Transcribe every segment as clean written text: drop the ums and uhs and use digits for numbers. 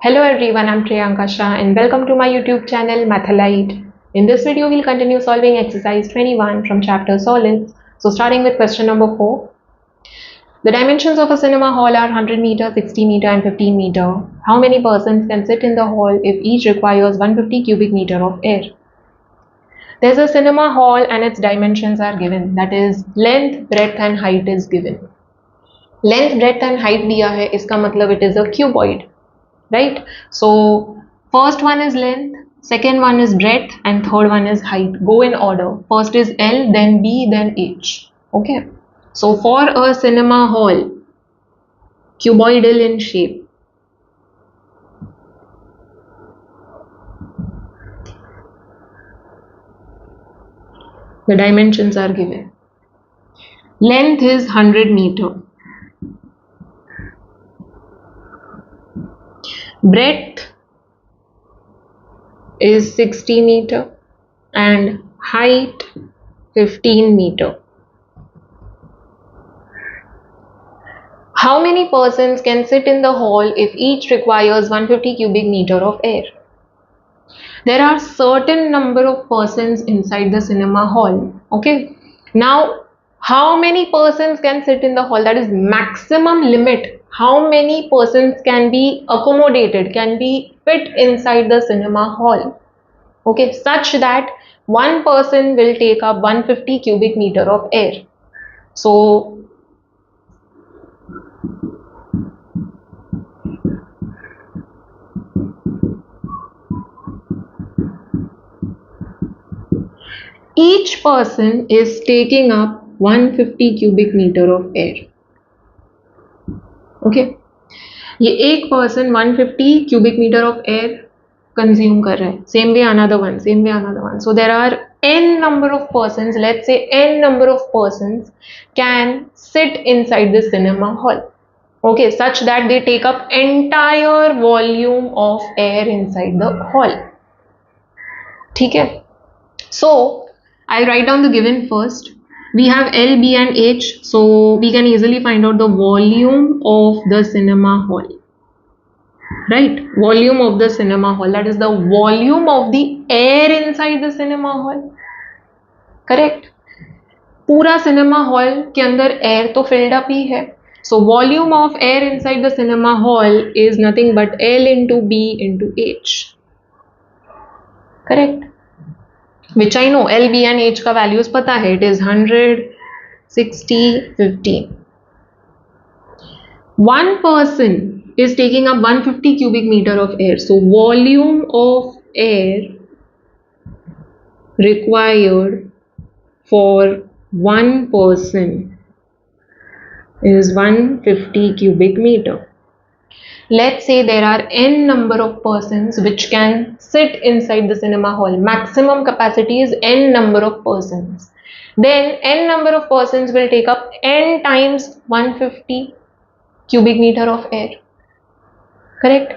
Hello everyone, I'm Priyanka Shah and welcome to my YouTube channel Mathalite. In this video, we'll continue solving exercise 21 from chapter Solids. So starting with question number 4. The dimensions of a cinema hall are 100 meter, 60 meter and 15 meter. How many persons can sit in the hall if each requires 150 cubic meter of air? There's a cinema hall and its dimensions are given. That is length, breadth and height is given. Length, breadth and height दिया है, इसका मतलब it is a cuboid. Right, so first one is length, second one is breadth and third one is height. Go in order. First is L, then B, then H. Okay, so for a cinema hall, cuboidal in shape, the dimensions are given. Length is 100 meter. Breadth is 60 meter and height 15 meter. How many persons can sit in the hall if each requires 150 cubic meter of air? There are certain number of persons inside the cinema hall. Okay. Now, how many persons can sit in the hall? That is maximum limit. How many persons can be accommodated, can be fit inside the cinema hall? Okay, such that one person will take up 150 cubic meter of air. So, each person is taking up 150 cubic meter of air. Okay, ये एक person 150 cubic meter of air consume कर रहा है. Same way another one, same way another one. So there are n number of persons, let's say n number of persons can sit inside the cinema hall. Okay, such that they take up entire volume of air inside the hall. ठीक है? So I'll write down the given first. We have L, B and H, so we can easily find out the volume of the cinema hall. Right? Volume of the cinema hall. That is the volume of the air inside the cinema hall. Correct? पूरा cinema hall के अंदर air तो filled up ही है. So volume of air inside the cinema hall is nothing but L into B into H. Correct? Which I know, L, B and H का values पता है. It is 100, 60, 15. One person is taking up 150 cubic meter of air. So volume of air required for one person is 150 cubic meter. Let's say there are n number of persons which can sit inside the cinema hall. Maximum capacity is n number of persons. Then n number of persons will take up n times 150 cubic meter of air. Correct?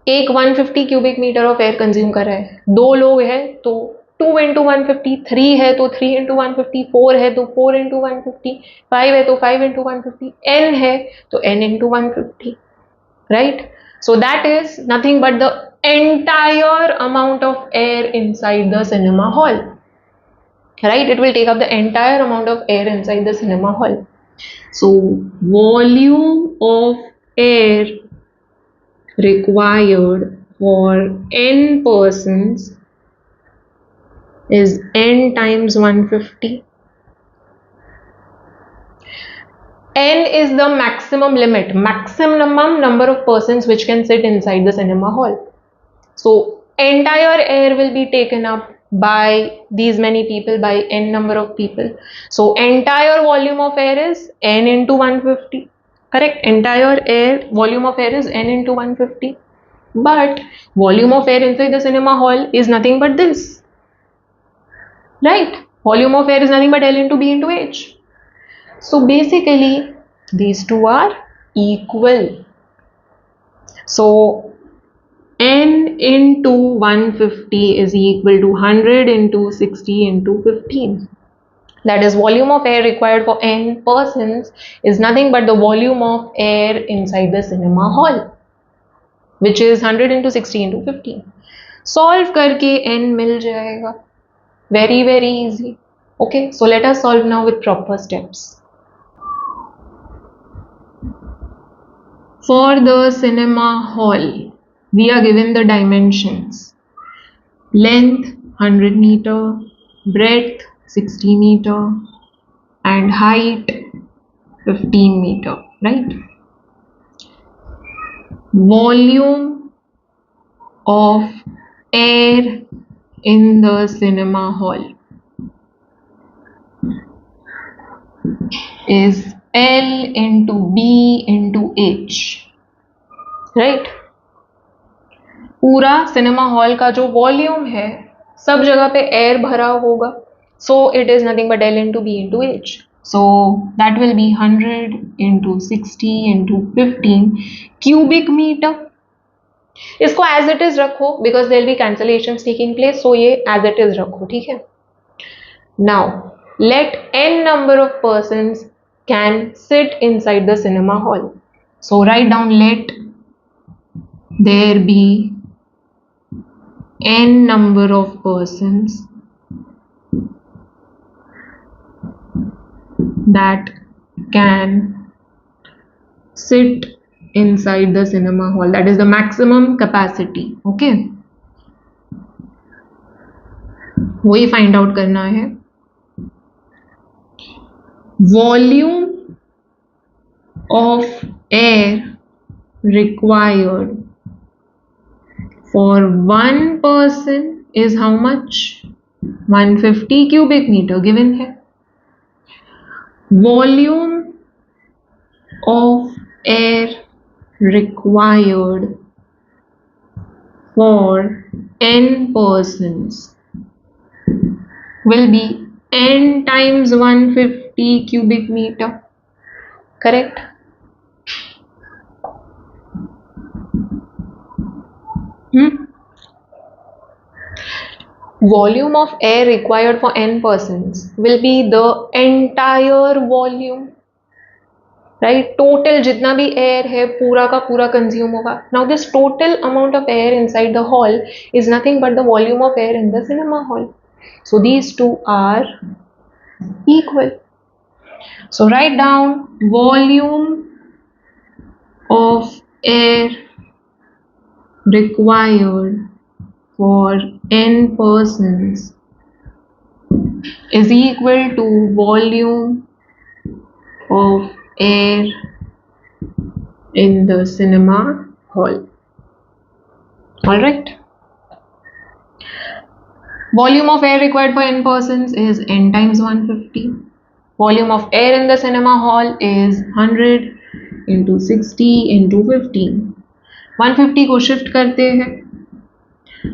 एक 150 cubic meter of air consume कर रहा है. दो लोग हैं तो 2 into 150, 3 है तो 3 into 150, 4 है तो 4 into 150, 5 है तो 5 into 150, n है तो n into 150. Right? So that is nothing but the entire amount of air inside the cinema hall. Right? It will take up the entire amount of air inside the cinema hall. So volume of air required for n persons is n times 150. N is the maximum limit, maximum number of persons which can sit inside the cinema hall. So entire air will be taken up by these many people, by n number of people. So entire volume of air is n into 150. Correct? Entire air volume of air is n into 150. But volume of air inside the cinema hall is nothing but this. Right? Volume of air is nothing but L into B into H. So basically these two are equal. So n into 150 is equal to 100 into 60 into 15. That is, volume of air required for n persons is nothing but the volume of air inside the cinema hall. which is 100 into 60 into 15. Solve करके n मिल जाएगा. Very very easy. Okay, so let us solve now with proper steps. For the cinema hall, we are given the dimensions. Length 100 meter, breadth 60 meter, and height 15 meter, right? Volume of air in the cinema hall is L into B into H, right? पूरा cinema hall का जो volume है सब जगह पे air भरा होगा, so it is nothing but L into B into H. So that will be 100 into 60 into 15 cubic meter. इसको as it is रखो because there will be cancellations taking place, so ये as it is रखो, ठीक है. Now let n number of persons can sit inside the cinema hall. So write down let there be n number of persons that can sit inside the cinema hall. That is the maximum capacity. Okay, वही find out करना है. Volume of air required for one person is how much? 150 cubic meter given है. Volume of air required for n persons will be n times 150 cubic meter. Correct? Volume of air required for n persons will be the entire volume, right? Total जितना भी air है पूरा का पूरा consume होगा. Now this total amount of air inside the hall is nothing but the volume of air in the cinema hall. So these two are equal. So write down volume of air required for n persons is equal to volume of air in the cinema hall. Alright. Volume of air required for n persons is n times 150. Volume of air in the cinema hall is 100 into 60 into 15. 150 को shift करते हैं.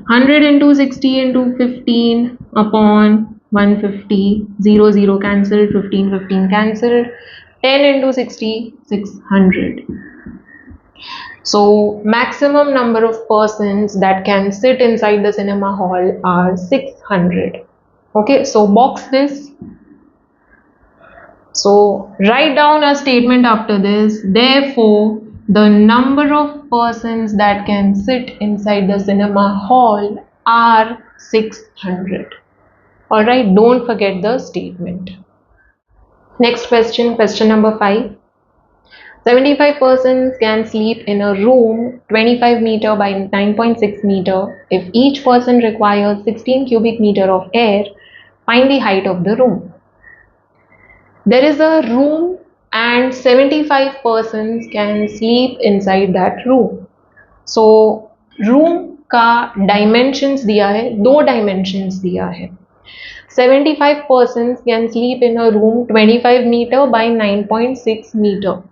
100 into 60 into 15 upon 150, 0 0 cancelled, 15 15 cancelled, 10 into 60, 600. So maximum number of persons that can sit inside the cinema hall are 600. Okay, so box this. So write down a statement after this. Therefore, the number of persons that can sit inside the cinema hall are 600. Alright, don't forget the statement. Next question, question number 5. 75 persons can sleep in a room 25 meter by 9.6 meter. If each person requires 16 cubic meter of air, find the height of the room. There is a room and 75 persons can sleep inside that room. So room का dimensions दिया है, दो dimensions दिया है. 75 persons can sleep in a room 25 meter by 9.6 meter.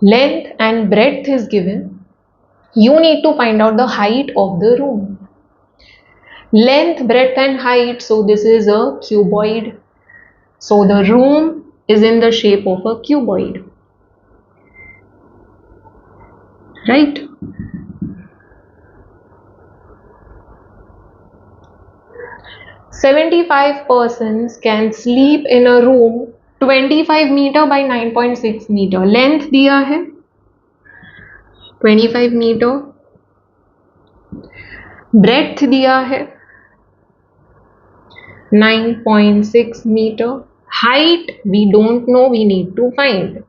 Length and breadth is given. You need to find out the height of the room. Length, breadth and height, so this is a cuboid. So the room is in the shape of a cuboid, right? "75 persons can sleep in a room 25 meter by 9.6 meter. Length दिया है 25 meter, breath दिया है 9.6 metre, height we don't know, we need to find.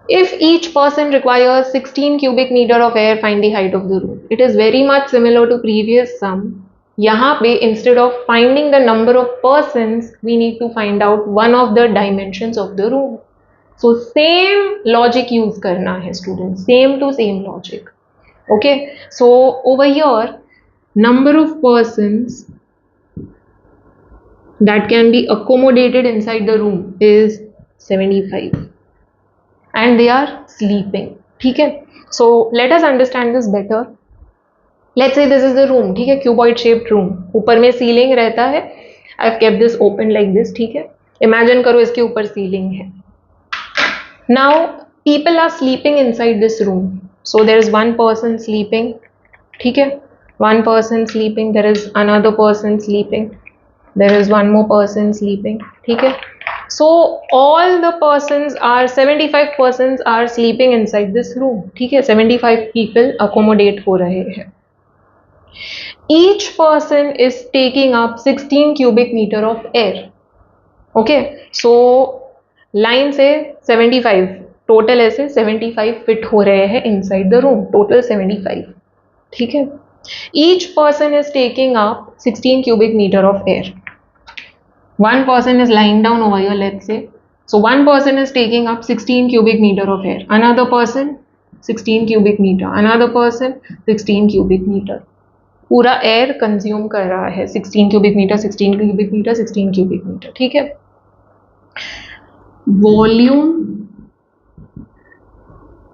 If each person requires 16 cubic meter of air, find the height of the room. It is very much similar to previous sum. यहाँ पे instead of finding the number of persons, we need to find out one of the dimensions of the room. So same logic use करना है students, same to same logic. Okay, so over here number of persons that can be accommodated inside the room is 75. And they are sleeping. ठीक है, so let us understand this better. Let's say this is the room. ठीक है, cuboid shaped room, ऊपर में ceiling रहता है. I've kept this open like this. ठीक है, imagine करो इसके ऊपर ceiling है. Now people are sleeping inside this room. So there is one person sleeping. ठीक है, one person sleeping. There is another person sleeping. There is one more person sleeping. ठीक है. So all the persons are 75 persons are sleeping inside this room. ठीक है, 75 people accommodate हो रहे हैं. Each person is taking up 16 cubic meter of air. Okay, so line से 75 total ऐसे 75 fit हो रहे हैं inside the room. Total 75. ठीक है. Each person is taking up 16 cubic meter of air. One person is lying down over here, let's say. So one person is taking up 16 cubic meter of air. Another person 16 cubic meter. Another person 16 cubic meter. पूरा air consume कर रहा है 16 cubic meter, 16 cubic meter, 16 cubic meter. ठीक है. Volume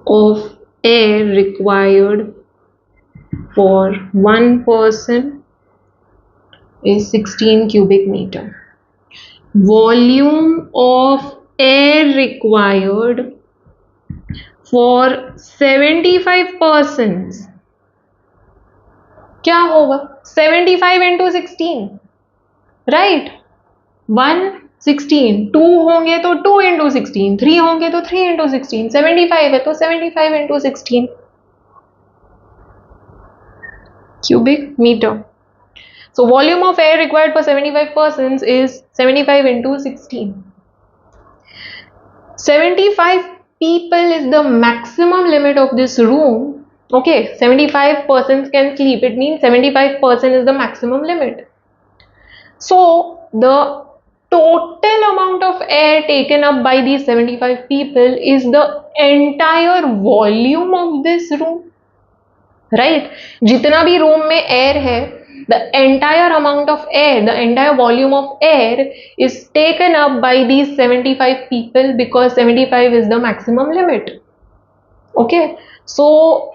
of air required for one person is 16 cubic meter. Volume of air required for 75 persons क्या होगा? 75 into 16, right? 116, 2 होंगे तो 2 into 16, 3 होंगे तो 3 into 16, 75 है तो 75 into 16 cubic meter. So volume of air required for 75 persons is 75 into 16. 75 people is the maximum limit of this room. Okay, 75 persons can sleep. It means 75% is the maximum limit. So the total amount of air taken up by these 75 people is the entire volume of this room. Right? जितना भी room में air है, the entire amount of air, the entire volume of air is taken up by these 75 people because 75 is the maximum limit. Okay, so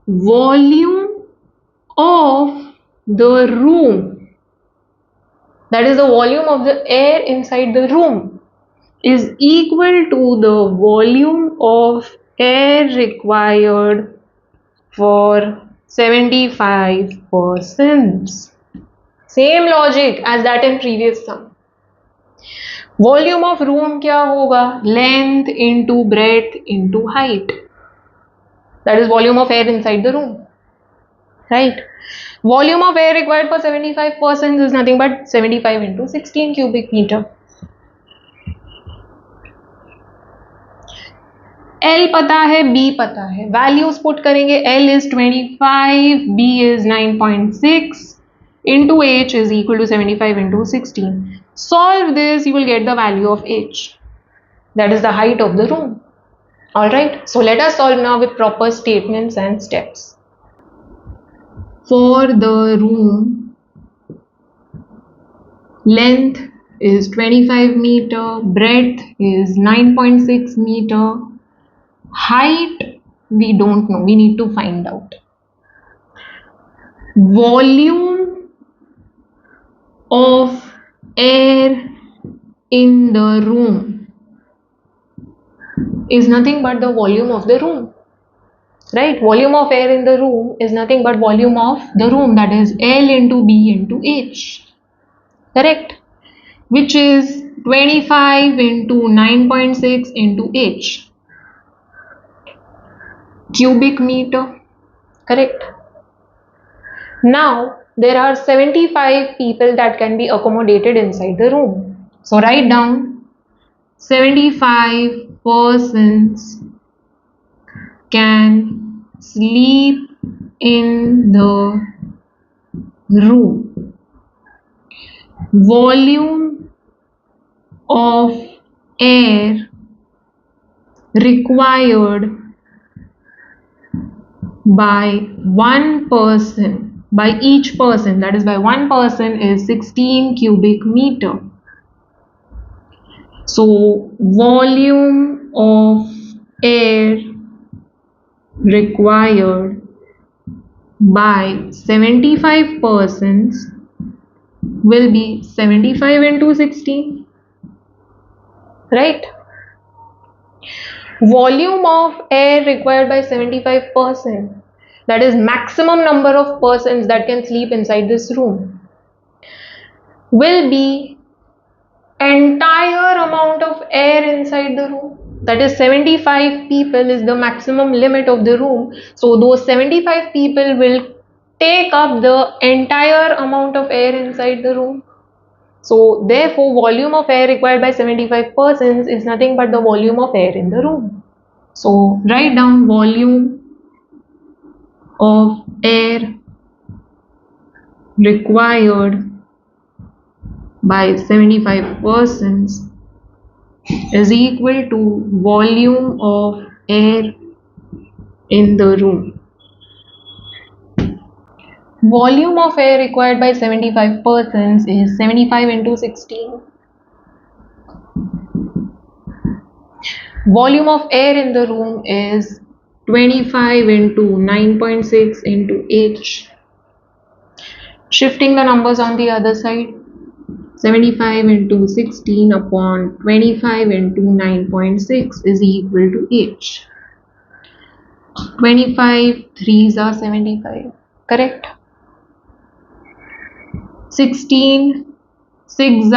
volume of the room, that is the volume of the air inside the room, is equal to the volume of air required for 75 persons. Same logic as that in previous sum. Volume of room क्या होगा? Length into breadth into height. That is volume of air inside the room. Right? Volume of air required for 75 persons is nothing but 75 into 16 cubic meter. L पता है, B पता है, values put करेंगे. L is 25, B is 9.6, into H is equal to 75 into 16. Solve this, you will get the value of H. That is the height of the room. Alright, so let us solve now with proper statements and steps. For the room, length is 25 meter, breadth is 9.6 meter, height we don't know, we need to find out. Volume of air in the room is nothing but the volume of the room, right? Volume of air in the room is nothing but volume of the room, that is L into B into H, correct? Which is 25 into 9.6 into H, cubic meter, correct? Now there are 75 people that can be accommodated inside the room. So write down 75 persons can sleep in the room. Volume of air required by one person, by each person, that is by one person, is 16 cubic meter. So volume of air required by 75 persons will be 75 into 16, right? Volume of air required by 75%, that is maximum number of persons that can sleep inside this room, will be entire amount of air inside the room. That is 75 people is the maximum limit of the room. So those 75 people will take up the entire amount of air inside the room. So therefore volume of air required by 75 persons is nothing but the volume of air in the room. So write down volume of air required by 75 persons is equal to volume of air in the room. Volume of air required by 75 persons is 75 into 16. Volume of air in the room is 25 into 9.6 into H. Shifting the numbers on the other side, 75 into 16 upon 25 into 9.6 is equal to H. 25 3s are 75, correct? 16 6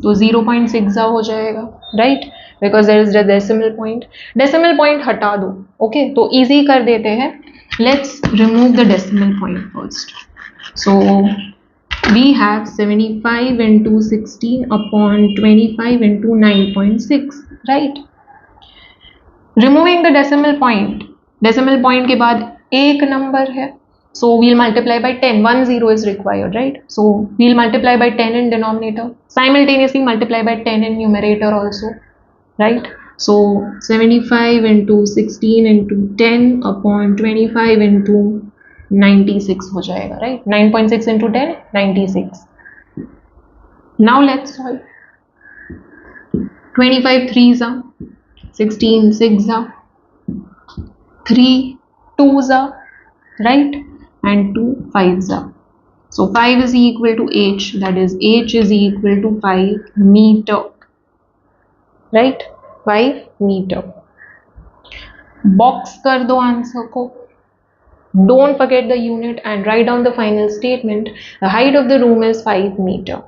तो 0.6 हो जाएगा, right? Because there is the decimal point. Decimal point हटा दो, okay? तो easy कर देते हैं. Let's remove the decimal point first. So we have 75 into 16 upon 25 into 9.6, right? Removing the decimal point के बाद एक number है, so we'll multiply by 10. 1 0 is required, right? So we'll multiply by 10 in denominator, simultaneously multiply by 10 in numerator also, right? So 75 into 16 into 10 upon 25 into 96 हो जाएगा, right? 9.6 into 10, 96. Now let's solve. 25 3s are, 16 6s are, 3 2s are, right? And 2 5s are. So 5 is equal to H, that is H is equal to 5 meter, right? 5 meter. Box कर दो answer को. Don't forget the unit and write down the final statement. The height of the room is 5 meter.